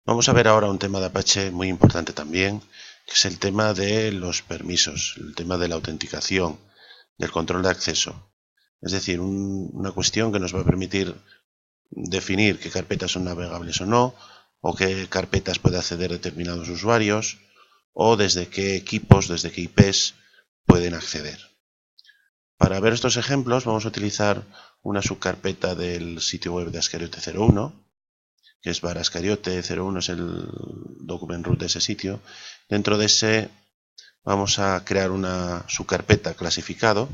Vamos a ver ahora un tema de Apache muy importante también, que es el tema de los permisos, el tema de la autenticación, del control de acceso. Es decir, una cuestión que nos va a permitir definir qué carpetas son navegables o no, o qué carpetas puede acceder determinados usuarios, o desde qué equipos, desde qué IPs pueden acceder. Para ver estos ejemplos vamos a utilizar una subcarpeta del sitio web de Ascariote 01, que es var Ascariote 01, es el document root de ese sitio. Dentro de ese vamos a crear una subcarpeta clasificado,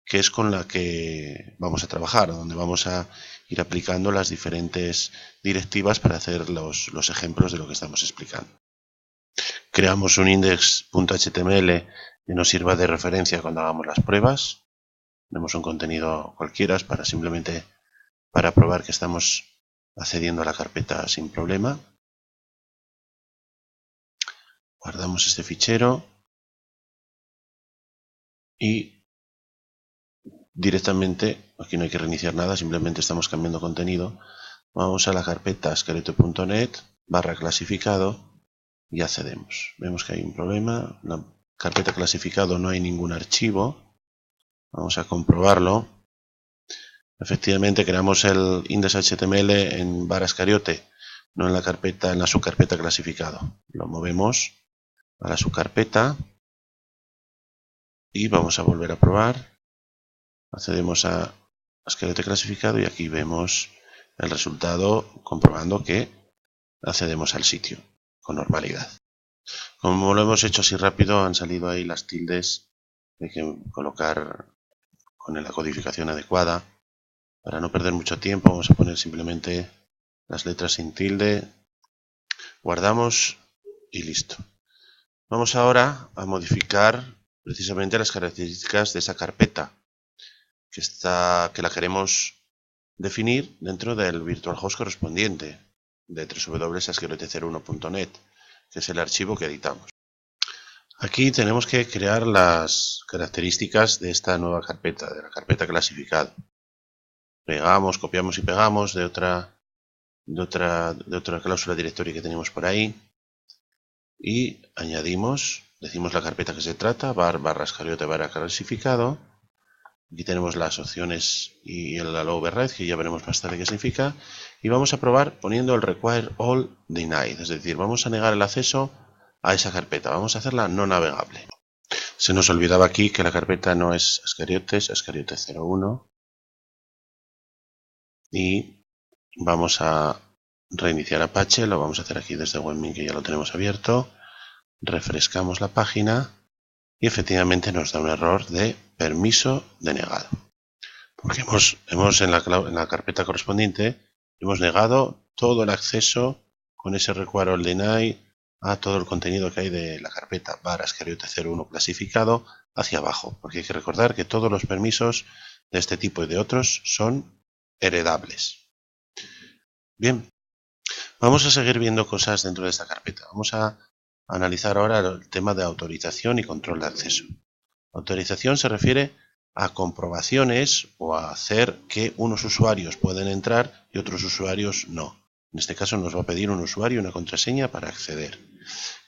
que es con la que vamos a trabajar, donde vamos a ir aplicando las diferentes directivas para hacer los ejemplos de lo que estamos explicando. Creamos un index.html que nos sirva de referencia cuando hagamos las pruebas. Tenemos un contenido cualquiera para simplemente para probar que estamos accediendo a la carpeta sin problema. Guardamos este fichero y directamente, aquí no hay que reiniciar nada, simplemente estamos cambiando contenido. Vamos a la carpeta ascariote.net /clasificado y accedemos. Vemos que hay un problema. La carpeta clasificado no hay ningún archivo. Vamos a comprobarlo. Efectivamente creamos el index.html en var ascariote, no en la carpeta, en la subcarpeta clasificado. Lo movemos a la subcarpeta y vamos a volver a probar. Accedemos a Ascariote clasificado y aquí vemos el resultado comprobando que accedemos al sitio con normalidad. Como lo hemos hecho así rápido, han salido ahí las tildes. Hay que colocar con la codificación adecuada. Para no perder mucho tiempo vamos a poner simplemente las letras sin tilde. Guardamos y listo. Vamos ahora a modificar precisamente las características de esa carpeta que la queremos definir dentro del virtual host correspondiente de www.ascariote01.net, que es el archivo que editamos. Aquí tenemos que crear las características de esta nueva carpeta, de la carpeta clasificada. Pegamos, copiamos y pegamos de otra cláusula directorio que tenemos por ahí y añadimos, decimos la carpeta que se trata, /ascariote /clasificado. Aquí tenemos las opciones y el override, que ya veremos más tarde qué significa. Y vamos a probar poniendo el require all denied, es decir, vamos a negar el acceso a esa carpeta, vamos a hacerla no navegable. Se nos olvidaba aquí que la carpeta no es Ascariote, es Ascariote 01. Y vamos a reiniciar Apache, lo vamos a hacer aquí desde webmin, que ya lo tenemos abierto. Refrescamos la página y efectivamente nos da un error de permiso denegado. Porque hemos en la carpeta correspondiente hemos negado todo el acceso con ese require all deny a todo el contenido que hay de la carpeta var ascariote 01 clasificado hacia abajo, porque hay que recordar que todos los permisos de este tipo y de otros son heredables. Bien, vamos a seguir viendo cosas dentro de esta carpeta. Vamos a analizar ahora el tema de autorización y control de acceso. Autorización se refiere a comprobaciones o a hacer que unos usuarios pueden entrar y otros usuarios no. En este caso nos va a pedir un usuario y una contraseña para acceder.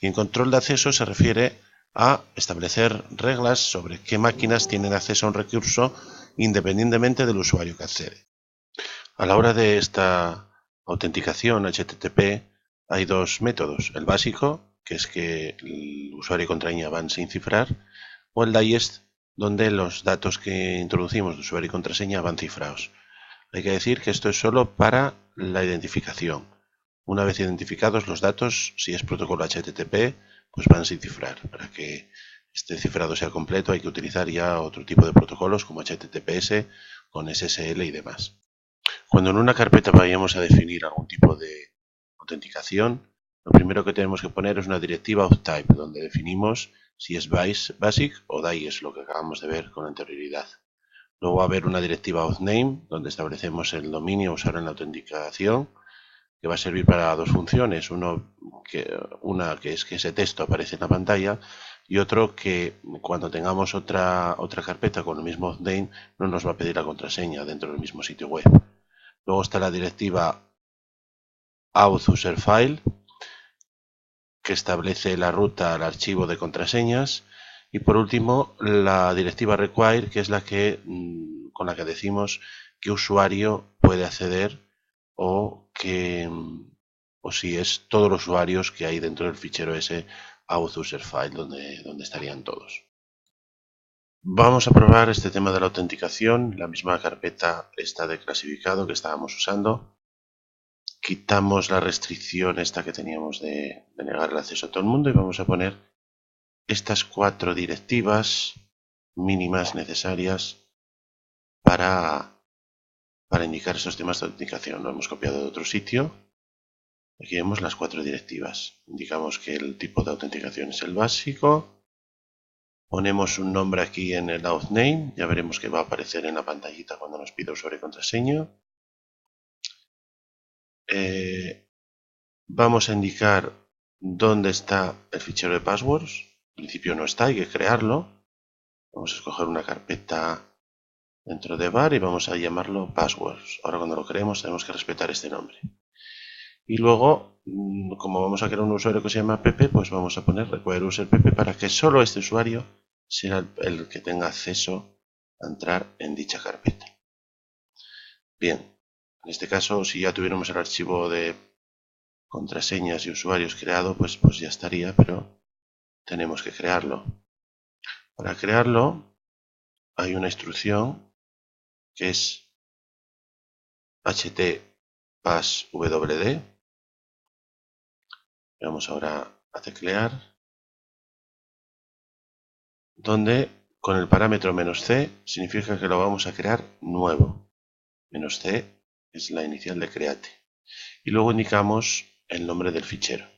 Y en control de acceso se refiere a establecer reglas sobre qué máquinas tienen acceso a un recurso independientemente del usuario que accede. A la hora de esta autenticación HTTP hay dos métodos. El básico, que es que el usuario y contraseña van sin cifrar, o el digest, donde los datos que introducimos de usuario y contraseña van cifrados. Hay que decir que esto es solo para la identificación. Una vez identificados los datos, si es protocolo HTTP, pues van sin cifrar. Para que este cifrado sea completo hay que utilizar ya otro tipo de protocolos como HTTPS con SSL y demás. Cuando en una carpeta vayamos a definir algún tipo de autenticación, lo primero que tenemos que poner es una directiva of type, donde definimos si es basic o digest, lo que acabamos de ver con anterioridad. Luego va a haber una directiva of name, donde establecemos el dominio a usar en la autenticación, que va a servir para dos funciones. Una que es que ese texto aparece en la pantalla y otro que cuando tengamos otra carpeta con el mismo name no nos va a pedir la contraseña dentro del mismo sitio web. Luego está la directiva auth user file, que establece la ruta al archivo de contraseñas, y por último la directiva require, que es la que con la que decimos qué usuario puede acceder o si es todos los usuarios que hay dentro del fichero ese auth user file donde estarían todos. Vamos a probar este tema de la autenticación. La misma carpeta está de clasificado que estábamos usando. Quitamos la restricción esta que teníamos de negar el acceso a todo el mundo y vamos a poner estas 4 directivas mínimas necesarias para indicar esos temas de autenticación. Lo hemos copiado de otro sitio. Aquí vemos las 4 directivas. Indicamos que el tipo de autenticación es el básico. Ponemos un nombre aquí en el auth name. Ya veremos que va a aparecer en la pantallita cuando nos pida usuario y contraseña. Vamos a indicar dónde está el fichero de passwords. En principio no está, hay que crearlo. Vamos a escoger una carpeta dentro de var y vamos a llamarlo passwords. Ahora cuando lo creemos tenemos que respetar este nombre. Y luego, como vamos a crear un usuario que se llama Pepe, pues vamos a poner require user Pepe para que solo este usuario sea el que tenga acceso a entrar en dicha carpeta. Bien, en este caso, si ya tuviéramos el archivo de contraseñas y usuarios creado, pues ya estaría, pero tenemos que crearlo. Para crearlo hay una instrucción que es htpasswd. Vamos ahora a teclear, donde con el parámetro "-c" significa que lo vamos a crear nuevo. "-c" es la inicial de create. Y luego indicamos el nombre del fichero.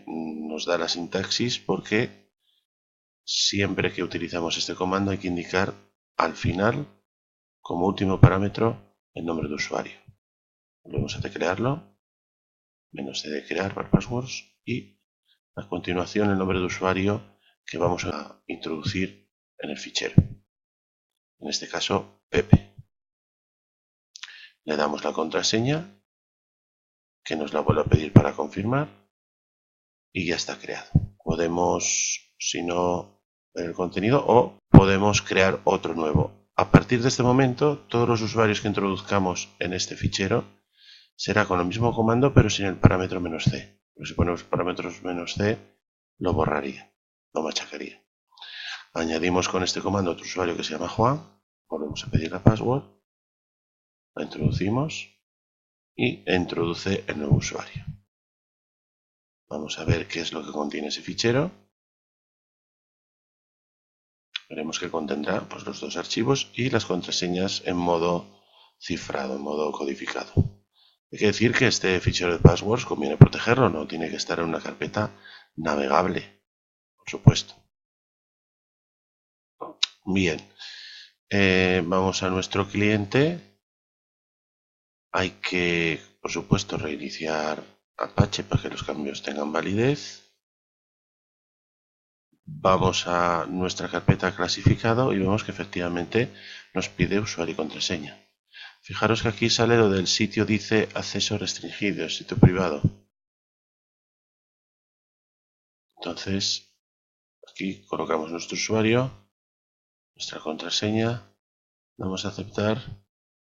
Nos da la sintaxis porque siempre que utilizamos este comando hay que indicar al final, como último parámetro, el nombre de usuario. Volvemos a teclearlo, "-c" de crear para passwords y a continuación el nombre de usuario que vamos a introducir en el fichero. En este caso, Pepe. Le damos la contraseña, que nos la vuelve a pedir para confirmar, y ya está creado. Podemos, si no, ver el contenido o podemos crear otro nuevo. A partir de este momento, todos los usuarios que introduzcamos en este fichero será con el mismo comando, pero sin el parámetro "-c". Pero si ponemos parámetros "-c, lo borraría, lo machacaría. Añadimos con este comando otro usuario que se llama Juan, volvemos a pedir la password, la introducimos y introduce el nuevo usuario. Vamos a ver qué es lo que contiene ese fichero. Veremos que contendrá pues, los 2 archivos y las contraseñas en modo cifrado, en modo codificado. Hay que decir que este fichero de passwords conviene protegerlo, no tiene que estar en una carpeta navegable, por supuesto. Bien, vamos a nuestro cliente. Hay que, por supuesto, reiniciar Apache para que los cambios tengan validez. Vamos a nuestra carpeta clasificado y vemos que efectivamente nos pide usuario y contraseña. Fijaros que aquí sale lo del sitio, dice acceso restringido, sitio privado. Entonces, aquí colocamos nuestro usuario, nuestra contraseña, damos a aceptar,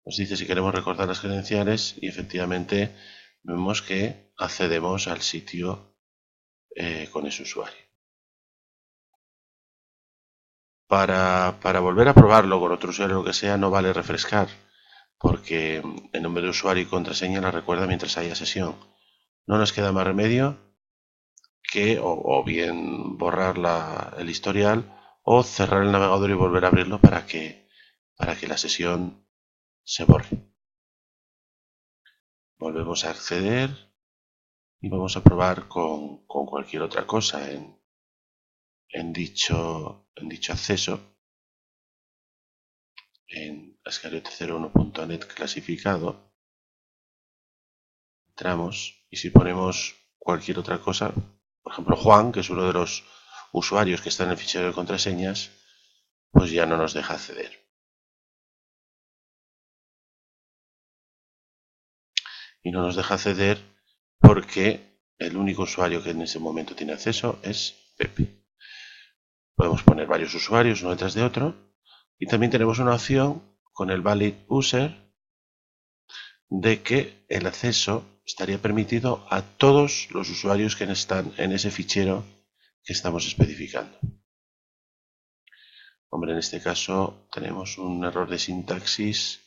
nos dice si queremos recordar las credenciales y efectivamente vemos que accedemos al sitio con ese usuario. Para volver a probarlo con otro usuario o lo que sea, no vale refrescar, porque el nombre de usuario y contraseña la recuerda mientras haya sesión. No nos queda más remedio que o bien borrar el historial o cerrar el navegador y volver a abrirlo para que la sesión se borre. Volvemos a acceder y vamos a probar con cualquier otra cosa en dicho acceso. En ascariot01.net clasificado entramos y si ponemos cualquier otra cosa, por ejemplo Juan, que es uno de los usuarios que está en el fichero de contraseñas, pues ya no nos deja acceder. y no nos deja acceder porque el único usuario que en ese momento tiene acceso es Pepe. Podemos poner varios usuarios uno detrás de otro y también tenemos una opción con el valid user de que el acceso estaría permitido a todos los usuarios que están en ese fichero que estamos especificando. Hombre, en este caso tenemos un error de sintaxis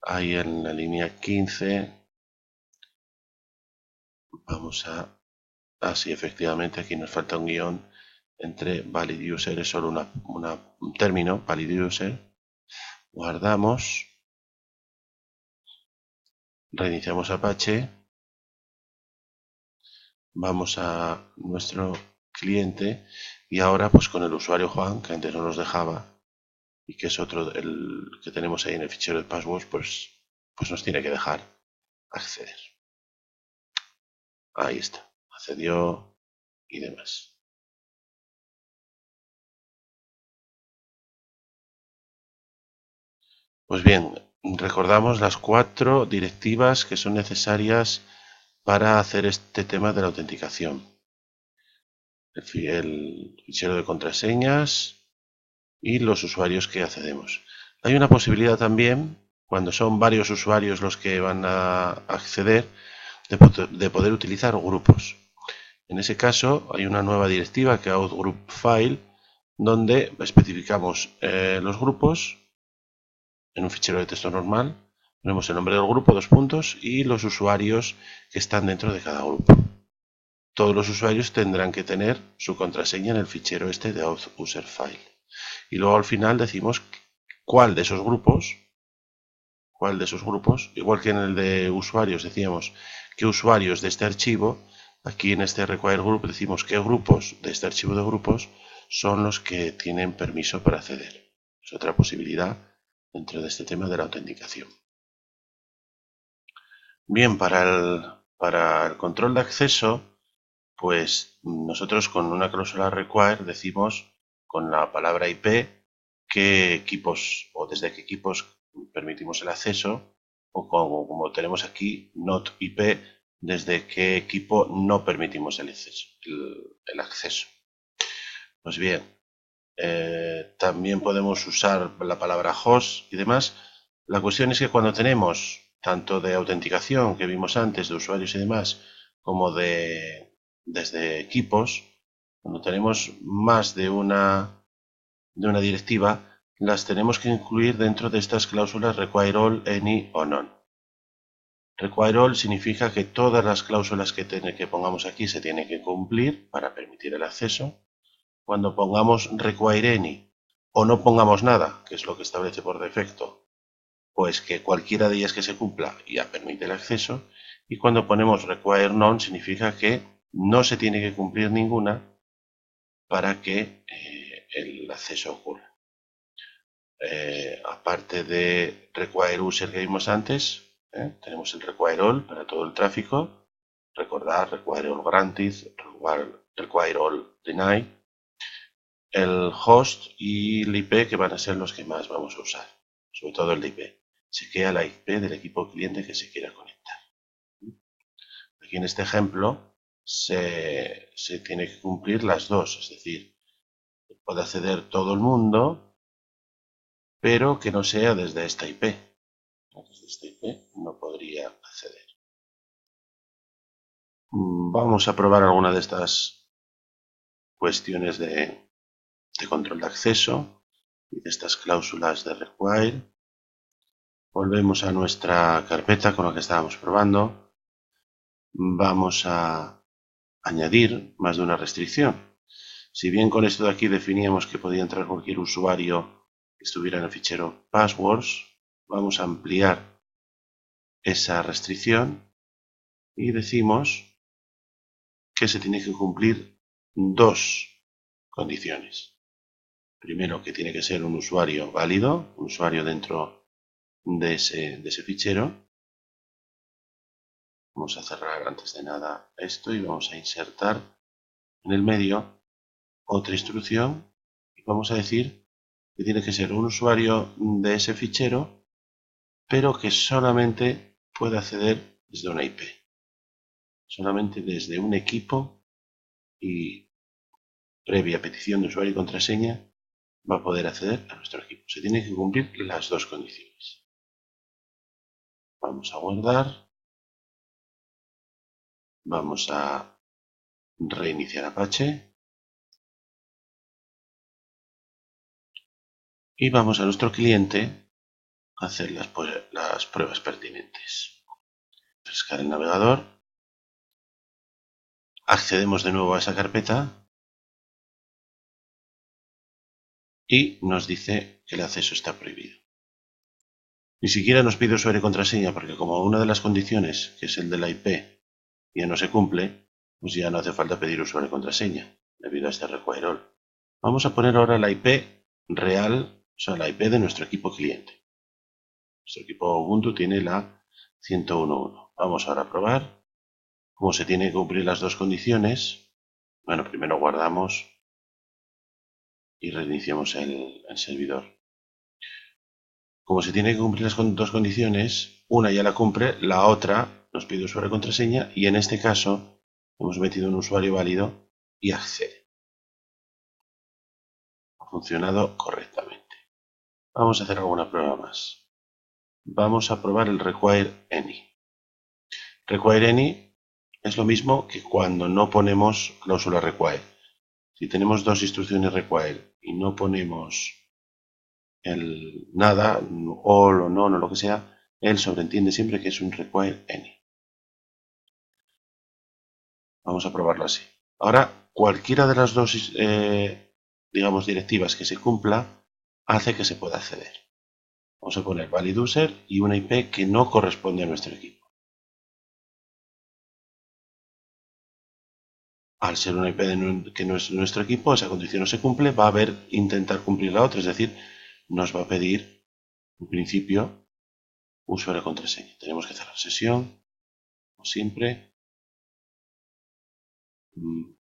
ahí en la línea 15. Vamos a... sí, efectivamente, aquí nos falta un guión entre valid user, es solo un término, valid user. Guardamos, reiniciamos Apache, vamos a nuestro cliente y ahora pues con el usuario Juan, que antes no nos dejaba y que es otro el que tenemos ahí en el fichero de passwords, pues nos tiene que dejar acceder. Ahí está, accedió y demás. Pues bien, recordamos las 4 directivas que son necesarias para hacer este tema de la autenticación. El fichero de contraseñas y los usuarios que accedemos. Hay una posibilidad también, cuando son varios usuarios los que van a acceder, de poder utilizar grupos. En ese caso hay una nueva directiva que es outGroupFile, donde especificamos los grupos en un fichero de texto normal. Ponemos el nombre del grupo, 2 puntos, y los usuarios que están dentro de cada grupo. Todos los usuarios tendrán que tener su contraseña en el fichero este de outUserFile. Y luego al final decimos cuál de esos grupos, igual que en el de usuarios decíamos qué usuarios de este archivo, aquí en este require group decimos qué grupos de este archivo de grupos son los que tienen permiso para acceder. Es otra posibilidad dentro de este tema de la autenticación. Bien, para el control de acceso, pues nosotros con una cláusula require decimos con la palabra IP qué equipos o desde qué equipos permitimos el acceso, o como tenemos aquí not IP, desde qué equipo no permitimos el acceso. Pues bien, también podemos usar la palabra host y demás. La cuestión es que cuando tenemos tanto de autenticación que vimos antes de usuarios y demás, como desde equipos, cuando tenemos más de una directiva, las tenemos que incluir dentro de estas cláusulas require all, any o none. Require all significa que todas las cláusulas que pongamos aquí se tienen que cumplir para permitir el acceso. Cuando pongamos require any o no pongamos nada, que es lo que establece por defecto, pues que cualquiera de ellas que se cumpla ya permite el acceso. Y cuando ponemos require none significa que no se tiene que cumplir ninguna para que el acceso ocurra. Aparte de require user que vimos antes, tenemos el require all para todo el tráfico. Recordar, require all granted, require all deny. El host y el IP que van a ser los que más vamos a usar, sobre todo el de IP. Chequea la IP del equipo cliente que se quiera conectar. Aquí en este ejemplo se tiene que cumplir las dos, es decir, puede acceder todo el mundo, pero que no sea desde esta IP. Desde esta IP no podría acceder. Vamos a probar alguna de estas cuestiones de control de acceso y de estas cláusulas de require. Volvemos a nuestra carpeta con la que estábamos probando. Vamos a añadir más de una restricción. Si bien con esto de aquí definíamos que podía entrar cualquier usuario que estuviera en el fichero passwords, vamos a ampliar esa restricción y decimos que se tiene que cumplir 2 condiciones. Primero, que tiene que ser un usuario válido, un usuario dentro de ese fichero. Vamos a cerrar antes de nada esto y vamos a insertar en el medio otra instrucción y vamos a decir que tiene que ser un usuario de ese fichero, pero que solamente puede acceder desde una IP. Solamente desde un equipo y previa petición de usuario y contraseña va a poder acceder a nuestro equipo. Se tienen que cumplir las dos condiciones. Vamos a guardar. Vamos a reiniciar Apache. Y vamos a nuestro cliente a hacer las pruebas pertinentes. Refrescar el navegador. Accedemos de nuevo a esa carpeta. Y nos dice que el acceso está prohibido. Ni siquiera nos pide usuario y contraseña porque como una de las condiciones, que es el de la IP, ya no se cumple, pues ya no hace falta pedir usuario y contraseña debido a este require all. Vamos a poner ahora la IP real, o sea, la IP de nuestro equipo cliente. Nuestro equipo Ubuntu tiene la 101.1. Vamos ahora a probar. Como se tienen que cumplir las dos condiciones, bueno, primero guardamos y reiniciamos el servidor. Como se tiene que cumplir las dos condiciones, una ya la cumple, la otra nos pide usuario y contraseña y en este caso hemos metido un usuario válido y accede. Ha funcionado correctamente. Vamos a hacer alguna prueba más. Vamos a probar el require any. Require any es lo mismo que cuando no ponemos cláusula require. Si tenemos dos instrucciones require y no ponemos el nada, all o no, o lo que sea, él sobreentiende siempre que es un require any. Vamos a probarlo así. Ahora, cualquiera de las dos, digamos, directivas que se cumpla, hace que se pueda acceder. Vamos a poner valid user y una IP que no corresponde a nuestro equipo. Al ser una IP que no es nuestro equipo, esa condición no se cumple, va a intentar cumplir la otra, es decir, nos va a pedir, en principio, usuario y contraseña. Tenemos que cerrar sesión, como siempre.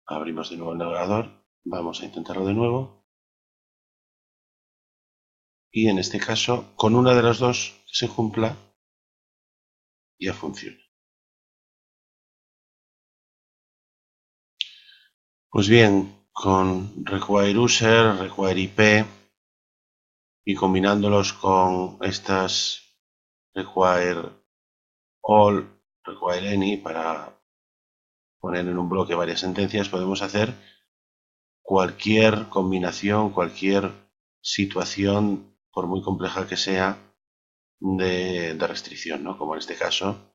Abrimos de nuevo el navegador, vamos a intentarlo de nuevo. Y en este caso, con una de las dos que se cumpla, ya funciona. Pues bien, con require user, require IP y combinándolos con estas require all, require any para poner en un bloque varias sentencias, podemos hacer cualquier combinación, cualquier situación, por muy compleja que sea, de restricción, ¿no? Como en este caso,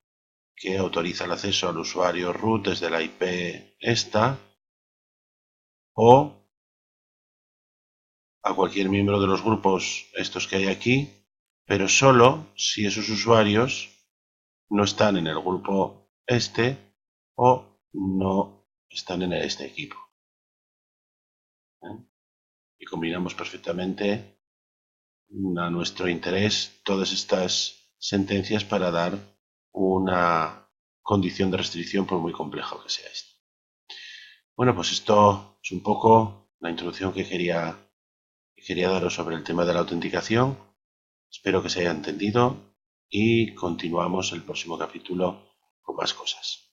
que autoriza el acceso al usuario root desde la IP esta o a cualquier miembro de los grupos estos que hay aquí, pero solo si esos usuarios no están en el grupo este o no están en este equipo. Y combinamos perfectamente a nuestro interés todas estas sentencias para dar una condición de restricción por muy complejo que sea esto. Bueno, pues esto es un poco la introducción que quería daros sobre el tema de la autenticación. Espero que se haya entendido y continuamos el próximo capítulo con más cosas.